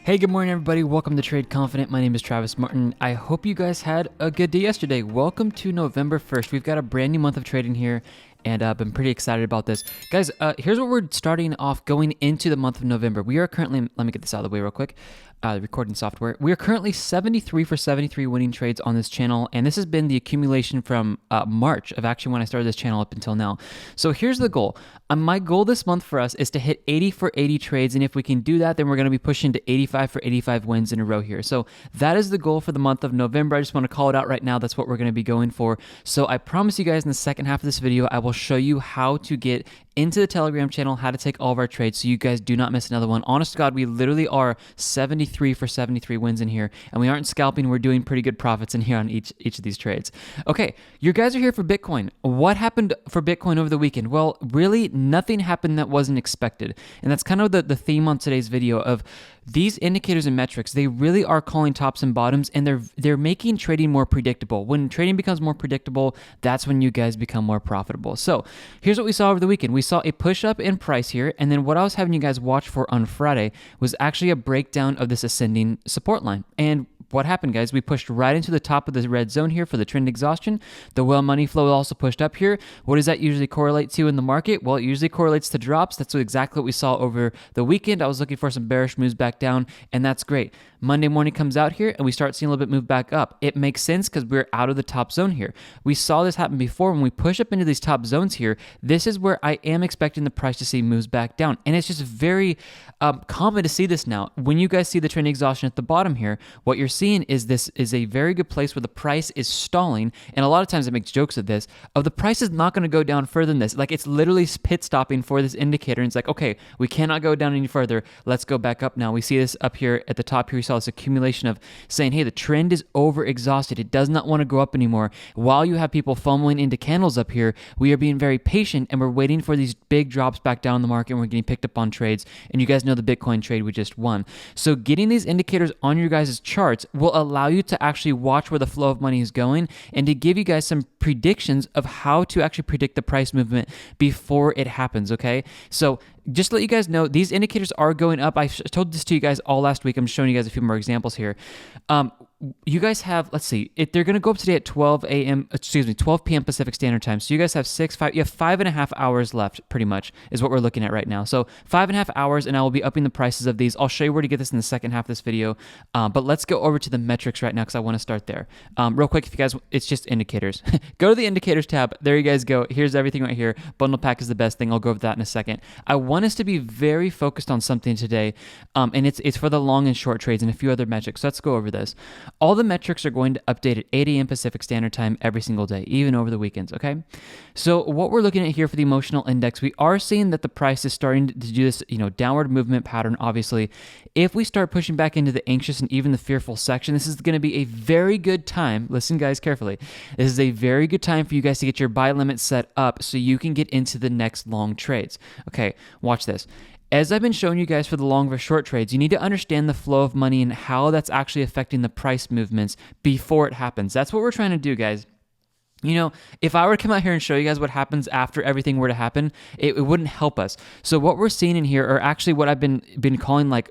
Hey, good morning, everybody. Welcome to Trade Confident. My name is Travis Martin. I hope you guys had a good day yesterday. Welcome to November 1st. We've got a brand new month of trading here, and I've been pretty excited about this. Guys, here's what we're starting off going into the month of November. We are currently, let me get this out of the way real quick. The recording software. We are currently 73 for 73 winning trades on this channel, and this has been the accumulation from March of actually when I started this channel up until now. So here's the goal. My goal this month for us is to hit 80 for 80 trades, and if we can do that, then we're going to be pushing to 85 for 85 wins in a row here. So that is the goal for the month of November. I just want to call it out right now. That's what we're going to be going for. So I promise you guys in the second half of this video, I will show you how to get into the Telegram channel, how to take all of our trades so you guys do not miss another one. Honest to God, we literally are 73 for 73 wins in here, and we aren't scalping. We're doing pretty good profits in here on each of these trades. Okay, you guys are here for Bitcoin. What happened for Bitcoin over the weekend? Well, really nothing happened that wasn't expected, and that's kind of the theme on today's video of these indicators and metrics. They really are calling tops and bottoms, and they're making trading more predictable. When trading becomes more predictable, that's when you guys become more profitable. So here's what we saw over the weekend. We saw a push up in price here, and then what I was having you guys watch for on Friday was actually a breakdown of this ascending support line. And what happened, guys? We pushed right into the top of the red zone here for the trend exhaustion. The well money flow also pushed up here. What does that usually correlate to in the market? Well, it usually correlates to drops. That's exactly what we saw over the weekend. I was looking for some bearish moves back down, and that's great. Monday morning comes out here, and we start seeing a little bit move back up. It makes sense because we're out of the top zone here. We saw this happen before. When we push up into these top zones here, this is where I am expecting the price to see moves back down. And it's just very common to see this now. When you guys see the trend exhaustion at the bottom here, what you're seeing is this is a very good place where the price is stalling. And a lot of times I make jokes of this, of the price is not going to go down further than this. Like, it's literally pit stopping for this indicator. And it's like, okay, we cannot go down any further. Let's go back up now. We see this up here at the top here. We saw this accumulation of saying, hey, the trend is over exhausted. It does not want to go up anymore. While you have people fumbling into candles up here, we are being very patient and we're waiting for these big drops back down in the market, and we're getting picked up on trades. And you guys know the Bitcoin trade we just won. So getting these indicators on your guys' charts will allow you to actually watch where the flow of money is going and to give you guys some predictions of how to actually predict the price movement before it happens, okay? So just to let you guys know, these indicators are going up. I told this to you guys all last week. I'm showing you guys a few more examples here. You guys have, let's see, they're going to go up today at 12 p.m. Pacific Standard Time. So you guys have 5.5 hours left, pretty much, is what we're looking at right now. So 5.5 hours, and I will be upping the prices of these. I'll show you where to get this in the second half of this video. But let's go over to the metrics right now because I want to start there. Real quick, if you guys, it's just indicators. Go to the indicators tab. There you guys go. Here's everything right here. Bundle pack is the best thing. I'll go over that in a second. I want us to be very focused on something today, and it's for the long and short trades and a few other metrics. So let's go over this. All the metrics are going to update at 8 a.m. Pacific Standard Time every single day, even over the weekends, okay? So what we're looking at here for the emotional index, we are seeing that the price is starting to do this, downward movement pattern, obviously. If we start pushing back into the anxious and even the fearful section, this is going to be a very good time. Listen, guys, carefully. This is a very good time for you guys to get your buy limit set up so you can get into the next long trades. Okay, watch this. As I've been showing you guys for the long versus short trades, you need to understand the flow of money and how that's actually affecting the price movements before it happens. That's what we're trying to do, guys. If I were to come out here and show you guys what happens after everything were to happen, it wouldn't help us. So what we're seeing in here are actually what I've been calling like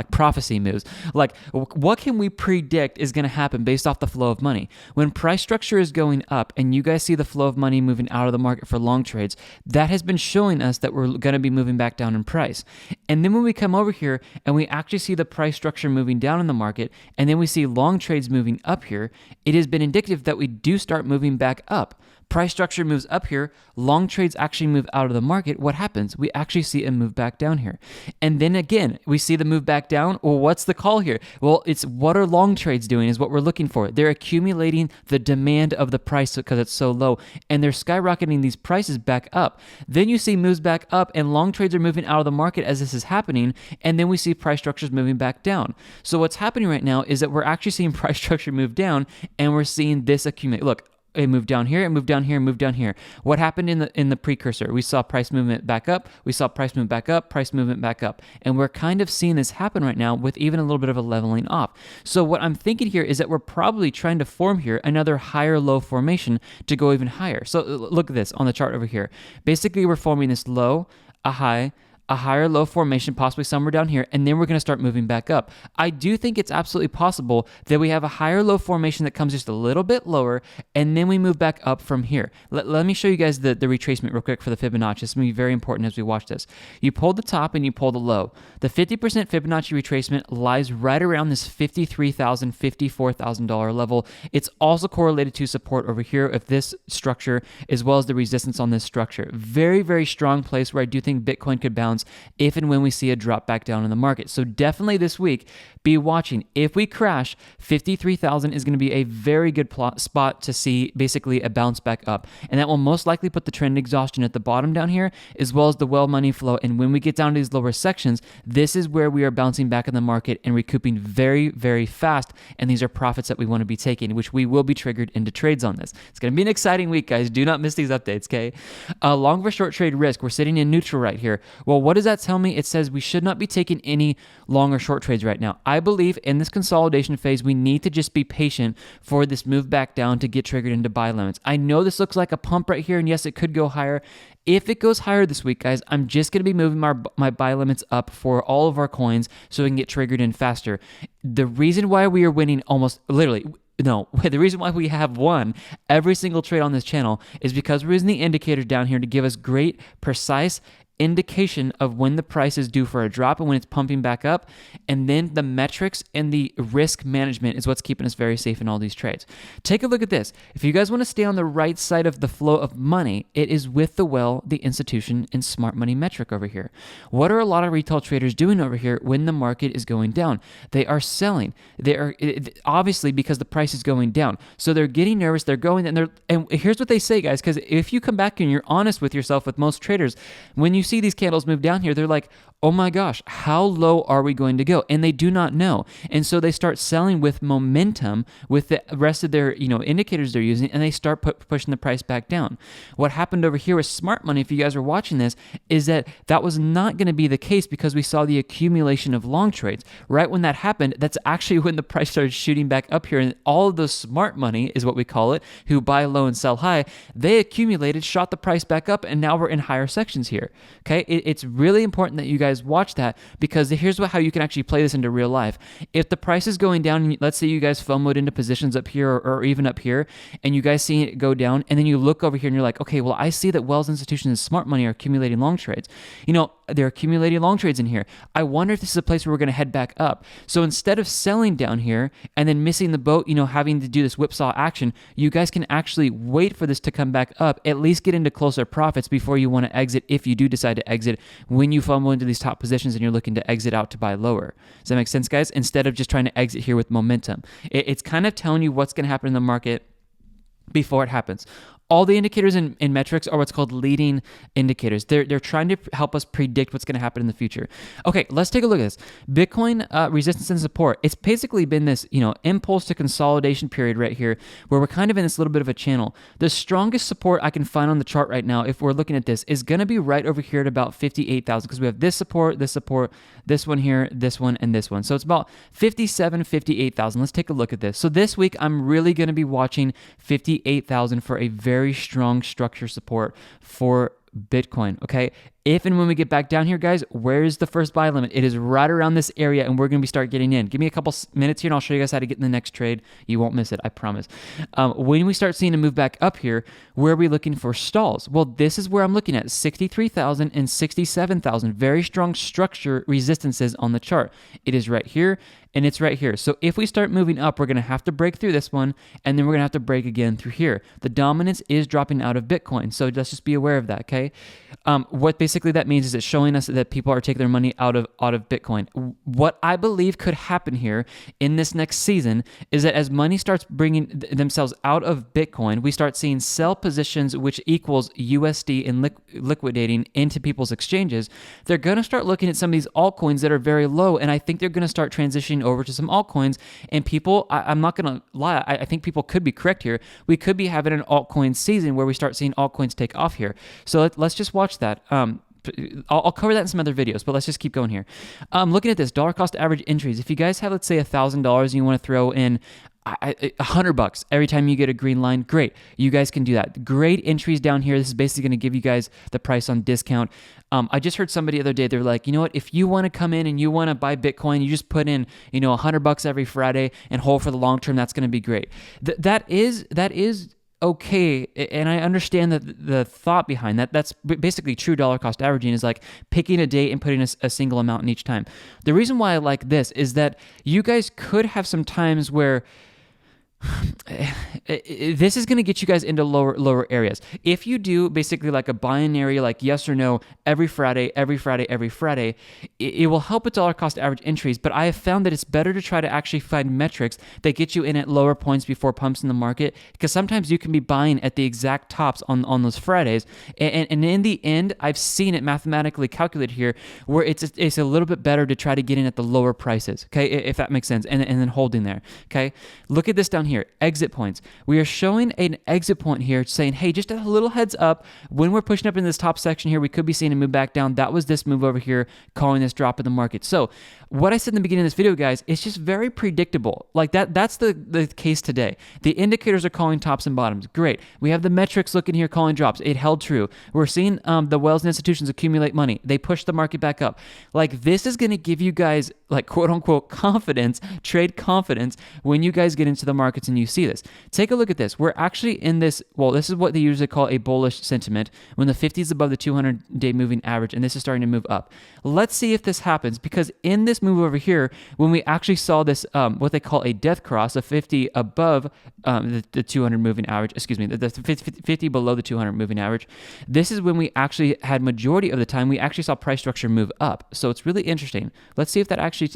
prophecy moves. Like, what can we predict is going to happen based off the flow of money? When price structure is going up and you guys see the flow of money moving out of the market for long trades, that has been showing us that we're going to be moving back down in price. And then when we come over here and we actually see the price structure moving down in the market, and then we see long trades moving up here, it has been indicative that we do start moving back up. Price structure moves up here, long trades actually move out of the market. What happens? We actually see a move back down here. And then again, we see the move back down. Well, what's the call here? Well, it's what are long trades doing is what we're looking for. They're accumulating the demand of the price because it's so low, and they're skyrocketing these prices back up. Then you see moves back up, and long trades are moving out of the market as this is happening, and then we see price structures moving back down. So what's happening right now is that we're actually seeing price structure move down, and we're seeing this accumulate. Look, it moved down here, it moved down here, moved down here. What happened in the precursor? We saw price movement back up, we saw price move back up, price movement back up. And we're kind of seeing this happen right now with even a little bit of a leveling off. So what I'm thinking here is that we're probably trying to form here another higher low formation to go even higher. So look at this on the chart over here. Basically, we're forming this low, a high, a higher low formation, possibly somewhere down here, and then we're going to start moving back up. I do think it's absolutely possible that we have a higher low formation that comes just a little bit lower, and then we move back up from here. Let me show you guys the retracement real quick for the Fibonacci. It's going to be very important as we watch this. You pull the top and you pull the low. The 50% Fibonacci retracement lies right around this $53,000, $54,000 level. It's also correlated to support over here of this structure as well as the resistance on this structure. Very, very strong place where I do think Bitcoin could bounce if and when we see a drop back down in the market. So definitely this week, be watching. If we crash, 53,000 is going to be a very good spot to see basically a bounce back up. And that will most likely put the trend exhaustion at the bottom down here, as well as the well money flow. And when we get down to these lower sections, this is where we are bouncing back in the market and recouping very, very fast. And these are profits that we want to be taking, which we will be triggered into trades on this. It's going to be an exciting week, guys. Do not miss these updates, okay? Long for short trade risk. We're sitting in neutral right here. Well, what does that tell me? It says we should not be taking any long or short trades right now. I believe in this consolidation phase, we need to just be patient for this move back down to get triggered into buy limits. I know this looks like a pump right here, and yes, it could go higher. If it goes higher this week, guys, I'm just going to be moving my buy limits up for all of our coins so we can get triggered in faster. The reason why we are winning the reason why we have won every single trade on this channel is because we're using the indicators down here to give us great, precise indication of when the price is due for a drop and when it's pumping back up. And then the metrics and the risk management is what's keeping us very safe in all these trades. Take a look at this. If you guys want to stay on the right side of the flow of money, it is with the institution and smart money metric over here. What are a lot of retail traders doing over here when the market is going down? They are selling. They are obviously because the price is going down. So they're getting nervous. They're going and here's what they say, guys, because if you come back and you're honest with yourself, with most traders, when you see these candles move down here, they're like, oh my gosh, how low are we going to go? And they do not know. And so they start selling with momentum with the rest of their indicators they're using, and they start pushing the price back down. What happened over here with smart money, if you guys are watching this, is that was not going to be the case because we saw the accumulation of long trades. Right when that happened, that's actually when the price started shooting back up here, and all of those smart money is what we call it, who buy low and sell high, they accumulated, shot the price back up, and now we're in higher sections here. Okay, it's really important that you guys watch that, because here's how you can actually play this into real life. If the price is going down, let's say you guys FOMOed into positions up here or even up here, and you guys see it go down, and then you look over here and you're like, okay, well, I see that Wells Institutions and Smart Money are accumulating long trades. They're accumulating long trades in here. I wonder if this is a place where we're going to head back up. So instead of selling down here and then missing the boat, having to do this whipsaw action, you guys can actually wait for this to come back up, at least get into closer profits before you want to exit, if you do decide to exit when you FOMO into these top positions and you're looking to exit out to buy lower. Does that make sense, guys? Instead of just trying to exit here with momentum. It's kind of telling you what's going to happen in the market before it happens. All the indicators and metrics are what's called leading indicators. They're trying to help us predict what's going to happen in the future. Okay, let's take a look at this. Bitcoin resistance and support. It's basically been this, impulse to consolidation period right here, where we're kind of in this little bit of a channel. The strongest support I can find on the chart right now, if we're looking at this, is going to be right over here at about 58,000, because we have this support, this one here, this one, and this one. So it's about 57, 58,000. Let's take a look at this. So this week, I'm really going to be watching 58,000 for a very strong structure support for Bitcoin, okay? If and when we get back down here, guys, where's the first buy limit? It is right around this area, and we're going to start getting in. Give me a couple minutes here, and I'll show you guys how to get in the next trade. You won't miss it, I promise. When we start seeing a move back up here, where are we looking for stalls? Well, this is where I'm looking at 63,000 and 67,000. Very strong structure resistances on the chart. It is right here, and it's right here. So if we start moving up, we're going to have to break through this one, and then we're going to have to break again through here. The dominance is dropping out of Bitcoin, so let's just be aware of that, okay? What basically that means is it's showing us that people are taking their money out of Bitcoin. What I believe could happen here in this next season is that as money starts bringing themselves out of Bitcoin, we start seeing sell positions, which equals USD and liquidating into people's exchanges. They're going to start looking at some of these altcoins that are very low, and I think they're going to start transitioning over to some altcoins. And people, I'm not going to lie, I think people could be correct here. We could be having an altcoin season where we start seeing altcoins take off here. So let's just watch that. I'll cover that in some other videos, but let's just keep going here. Looking at this dollar cost average entries. If you guys have, let's say, $1,000 and you want to throw in $100 every time you get a green line. Great. You guys can do that. Great entries down here. This is basically going to give you guys the price on discount. I just heard somebody the other day, they're like, you know what, if you want to come in and you want to buy Bitcoin, you just put in, $100 every Friday and hold for the long term. That's going to be great. That is okay, and I understand that the thought behind that. That's basically true dollar cost averaging, is like picking a date and putting a single amount in each time. The reason why I like this is that you guys could have some times where this is going to get you guys into lower areas. If you do basically like a binary, like yes or no, every Friday, it will help with dollar cost average entries. But I have found that it's better to try to actually find metrics that get you in at lower points before pumps in the market, because sometimes you can be buying at the exact tops on those Fridays. And in the end, I've seen it mathematically calculated here where it's a little bit better to try to get in at the lower prices, okay, if that makes sense, and then holding there, okay? Look at this down here, exit points. We are showing an exit point here saying, hey, just a little heads up, when we're pushing up in this top section here, we could be seeing a move back down. That was this move over here, calling this drop in the market. So what I said in the beginning of this video, guys, it's just very predictable. Like that's the case today. The indicators are calling tops and bottoms. Great. We have the metrics looking here calling drops. It held true. We're seeing the whales and institutions accumulate money. They push the market back up. Like, this is going to give you guys, like, quote unquote confidence, trade confidence, when you guys get into the markets and you see this. Take a look at this. We're actually in this, well, this is what they usually call a bullish sentiment, when the 50 is above the 200-day moving average, and this is starting to move up. Let's see if this happens, because in this move over here, when we actually saw this, what they call a death cross, a 50 above the 200 moving average, the 50 below the 200 moving average, this is when we actually had majority of the time, we actually saw price structure move up. So it's really interesting. Let's see if that actually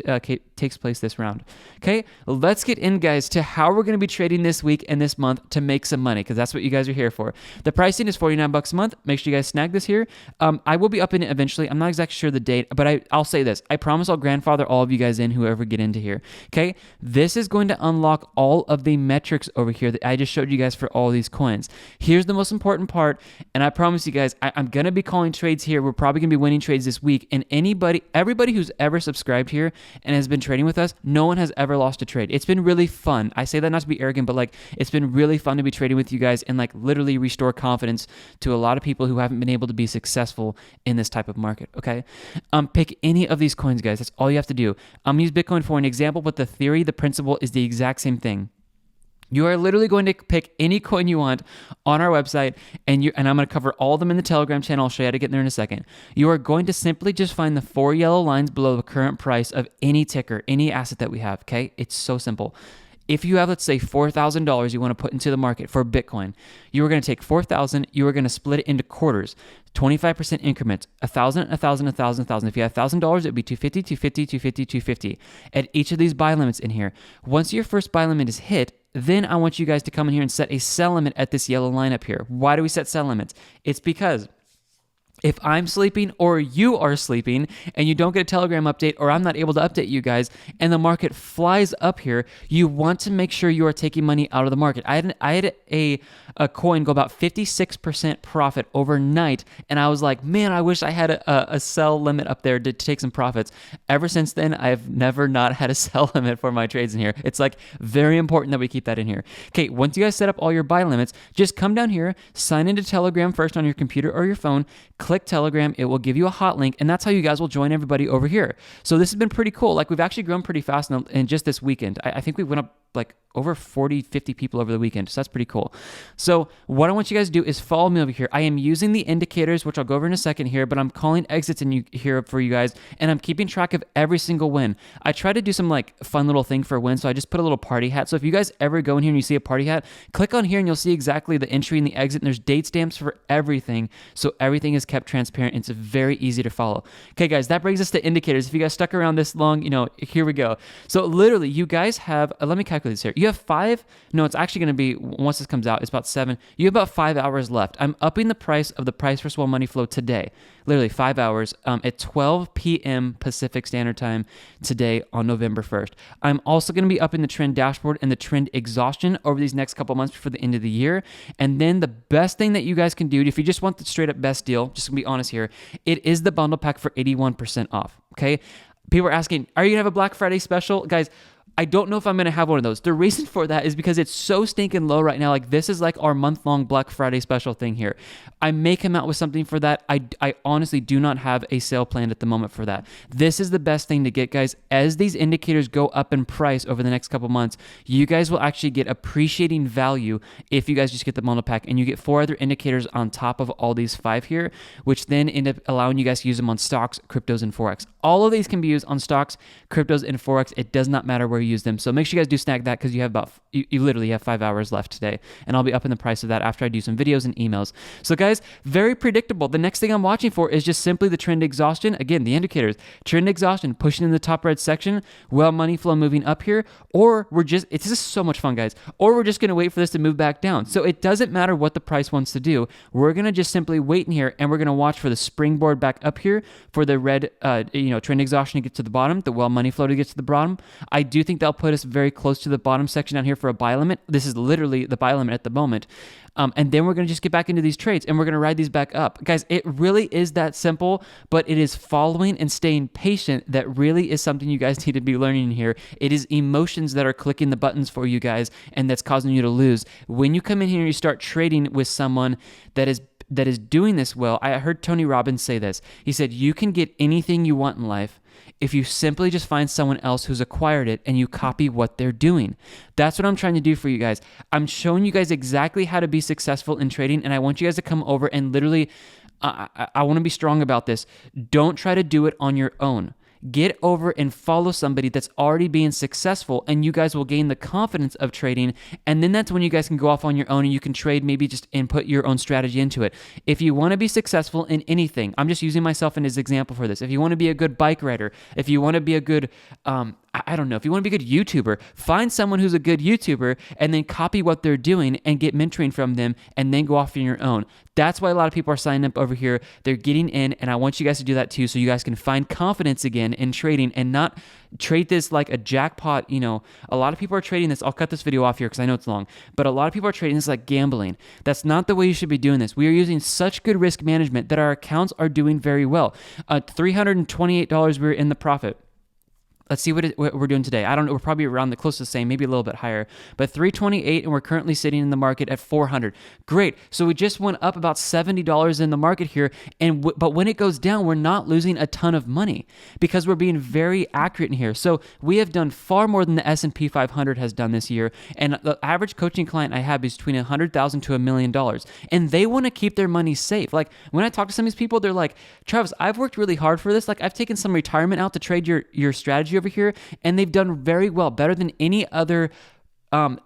takes place this round. Okay, let's get in, guys, to how we're going to be trading this week and this month to make some money, because that's what you guys are here for. The pricing is $49 a month. Make sure you guys snag this here. I will be up in it eventually. I'm not exactly sure the date, but I'll say this. I promise I'll grandfather all of you guys in, whoever get into here. Okay, this is going to unlock all of the metrics over here that I just showed you guys for all these coins. Here's the most important part, and I promise you guys, I'm going to be calling trades here. We're probably going to be winning trades this week, and everybody who's ever subscribed here and has been trading with us, no one has ever lost a trade. It's been really fun. I say that not to be arrogant, but like, it's been really fun to be trading with you guys and like literally restore confidence to a lot of people who haven't been able to be successful in this type of market, okay? Pick any of these coins, guys. That's all you have to do. Use Bitcoin for an example, but the theory, the principle is the exact same thing. You are literally going to pick any coin you want on our website, and I'm going to cover all of them in the Telegram channel. I'll show you how to get there in a second. You are going to simply just find the 4 yellow lines below the current price of any ticker, any asset that we have, okay? It's so simple. If you have, let's say, $4,000 you want to put into the market for Bitcoin, you are going to take $4,000, you are going to split it into quarters, 25% increments, 1,000, 1,000, 1,000, 1,000. If you have $1,000, it would be 250, 250, 250, 250. At each of these buy limits in here. Once your first buy limit is hit, then I want you guys to come in here and set a sell limit at this yellow line up here. Why do we set sell limits? It's because if I'm sleeping or you are sleeping and you don't get a Telegram update, or I'm not able to update you guys, and the market flies up here, you want to make sure you are taking money out of the market. I had a coin go about 56% profit overnight, and I was like, man, I wish I had a sell limit up there to take some profits. Ever since then, I've never not had a sell limit for my trades in here. It's like very important that we keep that in here. Okay, once you guys set up all your buy limits, just come down here, sign into Telegram first on your computer or your phone, click Telegram, it will give you a hot link, and that's how you guys will join everybody over here. So this has been pretty cool. Like, we've actually grown pretty fast in just this weekend. I think we went up like over 40, 50 people over the weekend. So that's pretty cool. So what I want you guys to do is follow me over here. I am using the indicators, which I'll go over in a second here, but I'm calling exits in here for you guys, and I'm keeping track of every single win. I try to do some like fun little thing for a win, so I just put a little party hat. So if you guys ever go in here and you see a party hat, click on here and you'll see exactly the entry and the exit, and there's date stamps for everything. So everything is kept transparent. It's very easy to follow. Okay, guys, that brings us to indicators. If you guys stuck around this long, here we go. So literally, you guys have, let me calculate this here. You have it's actually going to be, once this comes out, it's about 7. You have about 5 hours left. I'm upping the price of the price for small money flow today. Literally 5 hours at 12 p.m. Pacific Standard Time today on November 1st. I'm also going to be upping the trend dashboard and the trend exhaustion over these next couple months before the end of the year. And then the best thing that you guys can do, if you just want the straight up best deal, just to be honest here, it is the bundle pack for 81% off. Okay. People are asking, are you going to have a Black Friday special? Guys, I don't know if I'm going to have one of those. The reason for that is because it's so stinking low right now. Like, this is like our month-long Black Friday special thing here. I may come out with something for that. I honestly do not have a sale planned at the moment for that. This is the best thing to get, guys. As these indicators go up in price over the next couple months, you guys will actually get appreciating value if you guys just get the bundle pack, and you get 4 other indicators on top of all these 5 here, which then end up allowing you guys to use them on stocks, cryptos, and Forex. All of these can be used on stocks, cryptos, and Forex. It does not matter where you use them. So make sure you guys do snag that, because you have you literally have 5 hours left today, and I'll be upping the price of that after I do some videos and emails. So guys, very predictable. The next thing I'm watching for is just simply the trend exhaustion. Again, the indicators, trend exhaustion, pushing in the top red section, well, money flow moving up here, or it's just so much fun, guys, or we're just going to wait for this to move back down. So it doesn't matter what the price wants to do. We're going to just simply wait in here, and we're going to watch for the springboard back up here for the red, trend exhaustion to get to the bottom, the well money flow to get to the bottom. I do think that'll put us very close to the bottom section down here for a buy limit. This is literally the buy limit at the moment. And then we're going to just get back into these trades, and we're going to ride these back up. Guys, it really is that simple, but it is following and staying patient that really is something you guys need to be learning here. It is emotions that are clicking the buttons for you guys, and that's causing you to lose. When you come in here and you start trading with someone that is doing this well, I heard Tony Robbins say this. He said, you can get anything you want in life if you simply just find someone else who's acquired it and you copy what they're doing. That's what I'm trying to do for you guys. I'm showing you guys exactly how to be successful in trading, and I want you guys to come over and literally, I want to be strong about this. Don't try to do it on your own. Get over and follow somebody that's already being successful, and you guys will gain the confidence of trading, and then that's when you guys can go off on your own and you can trade maybe just and put your own strategy into it. If you want to be successful in anything, I'm just using myself as an example for this. If you want to be a good bike rider, if you want to be a good I don't know, if you want to be a good YouTuber, find someone who's a good YouTuber and then copy what they're doing and get mentoring from them, and then go off on your own. That's why a lot of people are signing up over here. They're getting in, and I want you guys to do that too, so you guys can find confidence again in trading and not trade this like a jackpot. A lot of people are trading this. I'll cut this video off here because I know it's long, but a lot of people are trading this like gambling. That's not the way you should be doing this. We are using such good risk management that our accounts are doing very well. $328 we're in the profit. Let's see what we're doing today. I don't know. We're probably around the close to the same, maybe a little bit higher. But 328, and we're currently sitting in the market at 400. Great. So we just went up about $70 in the market here. But when it goes down, we're not losing a ton of money because we're being very accurate in here. So we have done far more than the S&P 500 has done this year. And the average coaching client I have is between $100,000 to $1 million. And they want to keep their money safe. Like, when I talk to some of these people, they're like, Travis, I've worked really hard for this. Like, I've taken some retirement out to trade your strategy over here, and they've done very well, better than any other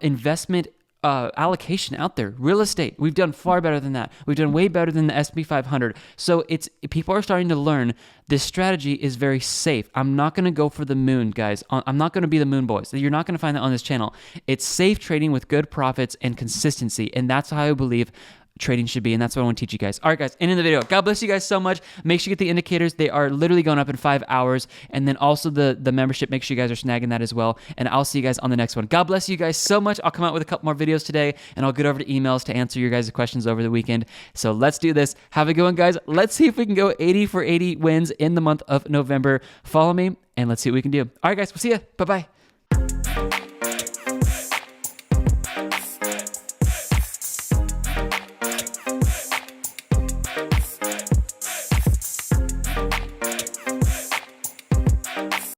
investment allocation out there. Real estate, we've done far better than that. We've done way better than the S&P 500. So people are starting to learn this strategy is very safe. I'm not going to go for the moon, guys. I'm not going to be the moon boys. You're not going to find that on this channel. It's safe trading with good profits and consistency, and that's how I believe trading should be, and that's what I want to teach you guys. All right, guys, end of the video. God bless you guys so much. Make sure you get the indicators. They are literally going up in 5 hours, and then also the membership. Make sure you guys are snagging that as well, and I'll see you guys on the next one. God bless you guys so much. I'll come out with a couple more videos today, and I'll get over to emails to answer your guys' questions over the weekend. So let's do this. Have a good one, guys. Let's see if we can go 80 for 80 wins in the month of November. Follow me, and let's see what we can do. All right, guys, we'll see you. Bye-bye.